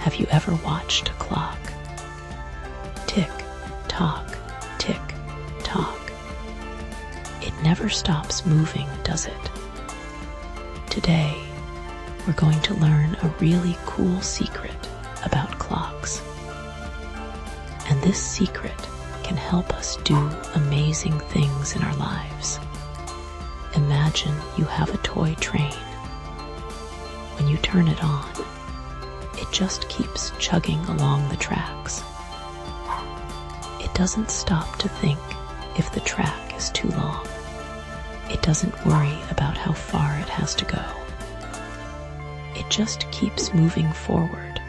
Have you ever watched a clock? Tick, tock, tick, tock. It never stops moving, does it? Today, we're going to learn a really cool secret about clocks. And this secret can help us do amazing things in our lives. Imagine you have a toy train. When you turn it on, it just keeps chugging along the tracks. It doesn't stop to think if the track is too long. It doesn't worry about how far it has to go. It just keeps moving forward,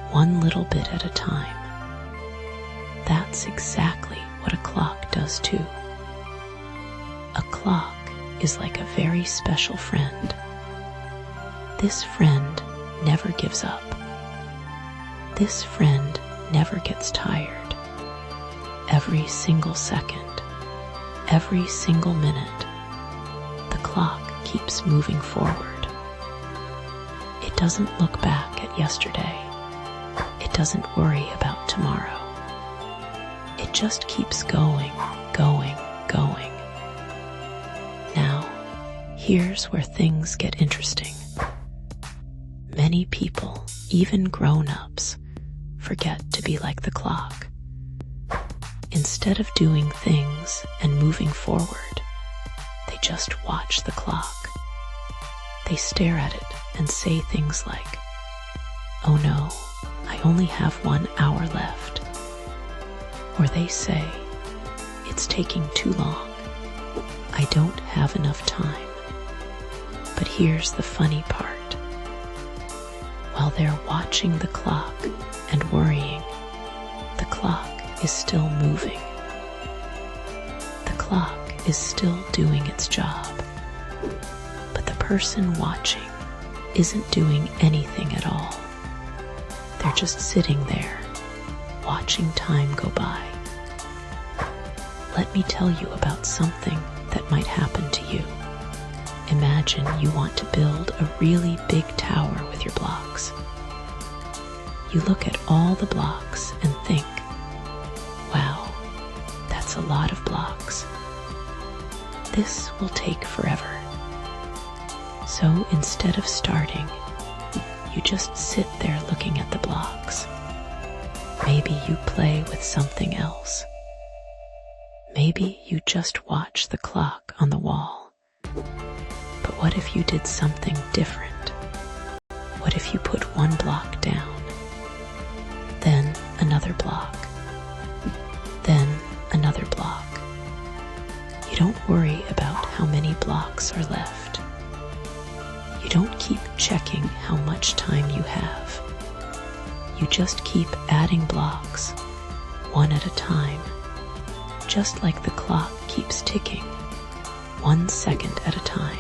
one little bit at a time. That's exactly what a clock does too. A clock is like a very special friend. This friend never gives up. This friend never gets tired. Every single second, every single minute, the clock keeps moving forward. It doesn't look back at yesterday. It doesn't worry about tomorrow. It just keeps going, going, going. Now, here's where things get interesting. Many people, even grown-ups, forget to be like the clock. Instead of doing things and moving forward, they just watch the clock. They stare at it and say things like, "Oh no, I only have 1 hour left." Or they say, "It's taking too long. I don't have enough time." But here's the funny part. While they're watching the clock and worrying, the clock is still moving. The clock is still doing its job. But the person watching isn't doing anything at all. They're just sitting there, watching time go by. Let me tell you about something that might happen to you. Imagine you want to build a really big tower with your blocks. You look at all the blocks and think, wow, that's a lot of blocks. This will take forever. So instead of starting, you just sit there looking at the blocks. Maybe you play with something else. Maybe you just watch the clock on the wall. But what if you did something different? What if you put 1 block down, then another block, then another block? You don't worry about how many blocks are left. You don't keep checking how much time you have. You just keep adding blocks, one at a time, just like the clock keeps ticking, 1 second at a time.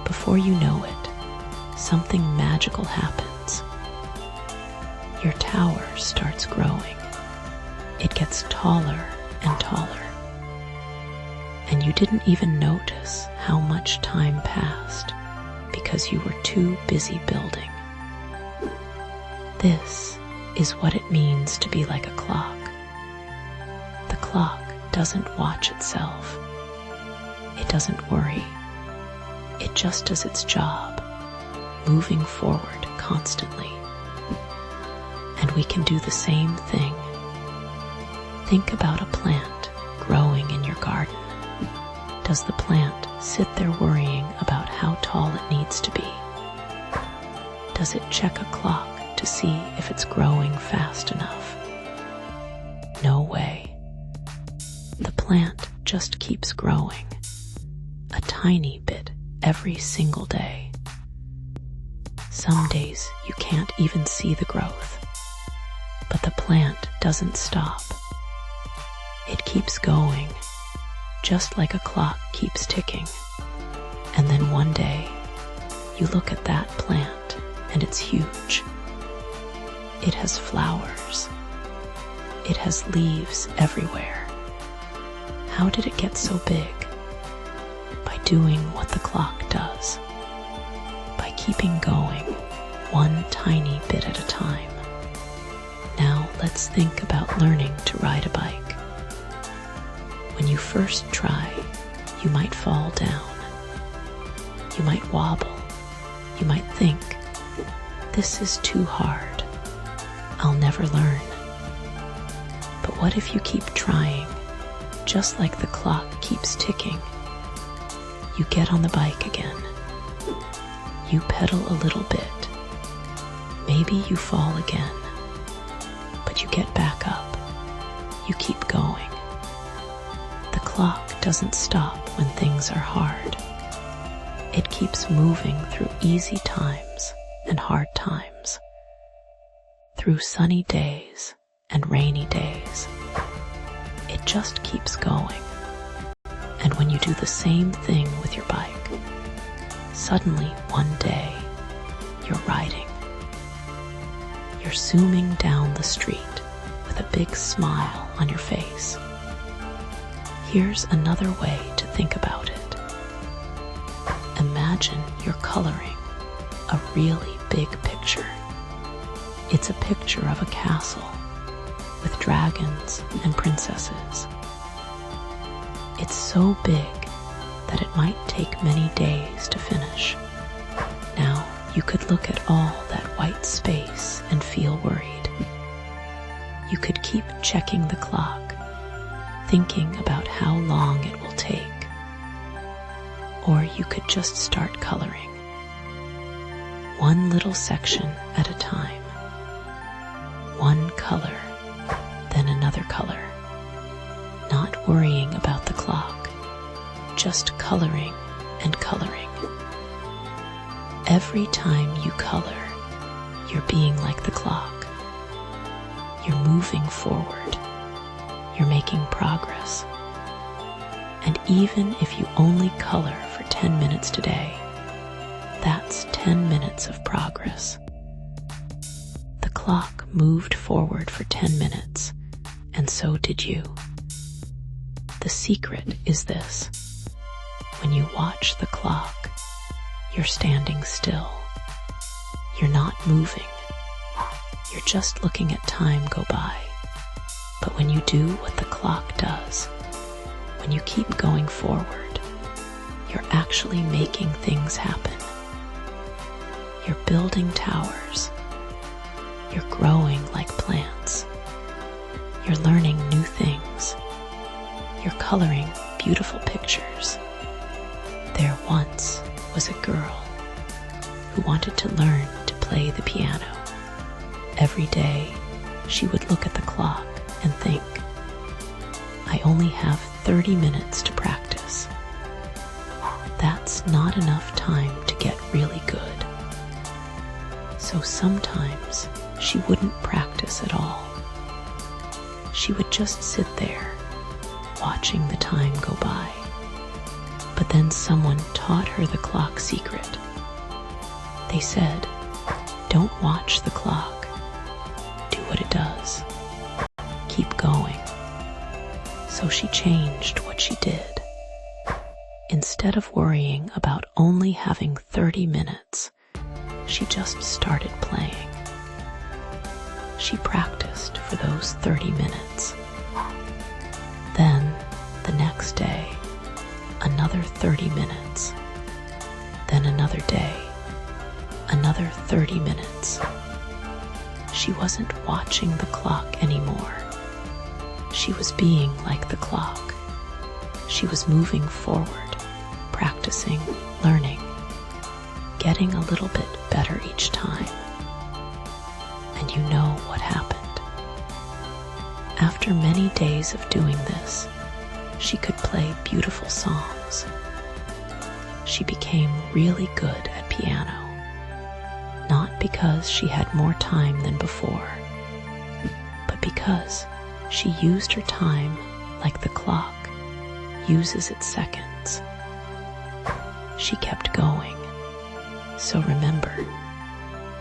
Before you know it, something magical happens. Your tower starts growing. It gets taller and taller. And you didn't even notice how much time passed because you were too busy building. This is what it means to be like a clock. The clock doesn't watch itself. It doesn't worry. It just does its job, moving forward constantly. And we can do the same thing. Think about a plant growing in your garden. Does the plant sit there worrying about how tall it needs to be? Does it check a clock to see if it's growing fast enough? No way. The plant just keeps growing, a tiny bit every single day. Some days you can't even see the growth, but the plant doesn't stop. It keeps going, just like a clock keeps ticking. And then one day, you look at that plant and it's huge. It has flowers. It has leaves everywhere. How did it get so big? By doing what the clock does. By keeping going, one tiny bit at a time. Now let's think about learning to ride a bike. When you first try, you might fall down. You might wobble. You might think, this is too hard. I'll never learn. But what if you keep trying, just like the clock keeps ticking? You get on the bike again. You pedal a little bit. Maybe you fall again, but you get back up. You keep going. The clock doesn't stop when things are hard. It keeps moving through easy times and hard times, through sunny days and rainy days. It just keeps going. And when you do the same thing with your bike, suddenly one day you're riding. You're zooming down the street with a big smile on your face. Here's another way to think about it. Imagine you're coloring a really big picture. It's a picture of a castle with dragons and princesses. It's so big that it might take many days to finish. Now, you could look at all that white space and feel worried. You could keep checking the clock, thinking about how long it will take. Or you could just start coloring, one little section at a time. One color, then another color. Not worrying about the clock, just coloring and coloring. Every time you color, you're being like the clock. You're moving forward. You're making progress. And even if you only color for 10 minutes today, that's 10 minutes of progress. The clock moved forward for 10 minutes, and so did you. The secret is this. When you watch the clock, you're standing still. You're not moving. You're just looking at time go by. But when you do what the clock does, when you keep going forward, you're actually making things happen. You're building towers. You're growing like plants. You're learning new things. You're coloring beautiful pictures. There once was a girl who wanted to learn to play the piano. Every day, she would look at the clock and think, I only have 30 minutes to practice. That's not enough time to get really good. So sometimes she wouldn't practice at all. She would just sit there, watching the time go by. But then someone taught her the clock secret. They said, don't watch the clock. Do what it does. Keep going. So she changed what she did. Instead of worrying about only having 30 minutes, she just started playing. She practiced for those 30 minutes. Then, the next day, another 30 minutes. Then another day, another 30 minutes. She wasn't watching the clock anymore. She was being like the clock. She was moving forward, practicing, learning, getting a little bit better each time. And you know what happened. After many days of doing this, she could play beautiful songs. She became really good at piano, not because she had more time than before, but because she used her time like the clock uses its seconds. She kept going. So remember,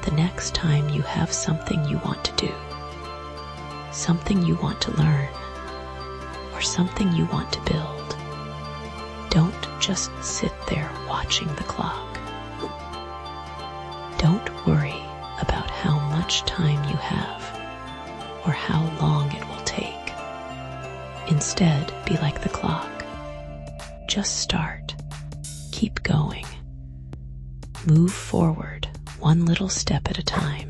the next time you have something you want to do, something you want to learn, or something you want to build, don't just sit there watching the clock. Don't worry much time you have or how long it will take. Instead, be like the clock. Just start. Keep going. Move forward one little step at a time.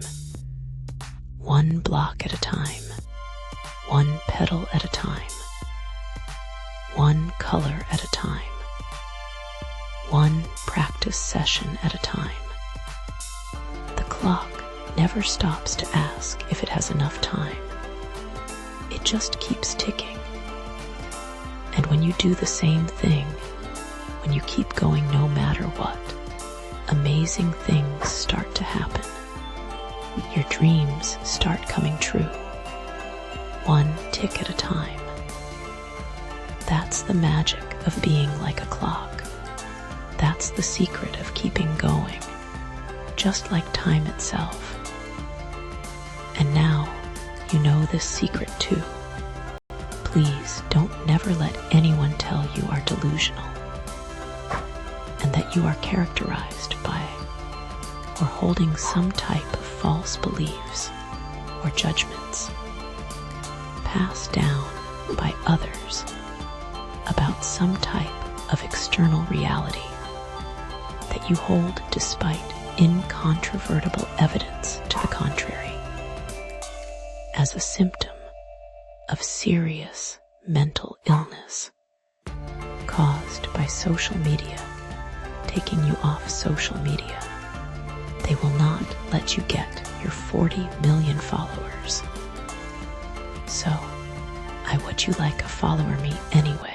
One block at a time. One petal at a time. One color at a time. One practice session at a time. The clock never stops to ask if it has enough time. It just keeps ticking. And when you do the same thing, when you keep going no matter what, amazing things start to happen. Your dreams start coming true, one tick at a time. That's the magic of being like a clock. That's the secret of keeping going, just like time itself. And now you know this secret too. Please don't never let anyone tell you are delusional and that you are characterized by or holding some type of false beliefs or judgments passed down by others about some type of external reality that you hold despite incontrovertible evidence to the contrary, as a symptom of serious mental illness caused by social media taking you off social media. They will not let you get your 40 million followers. So, I would you like a follower me anyway.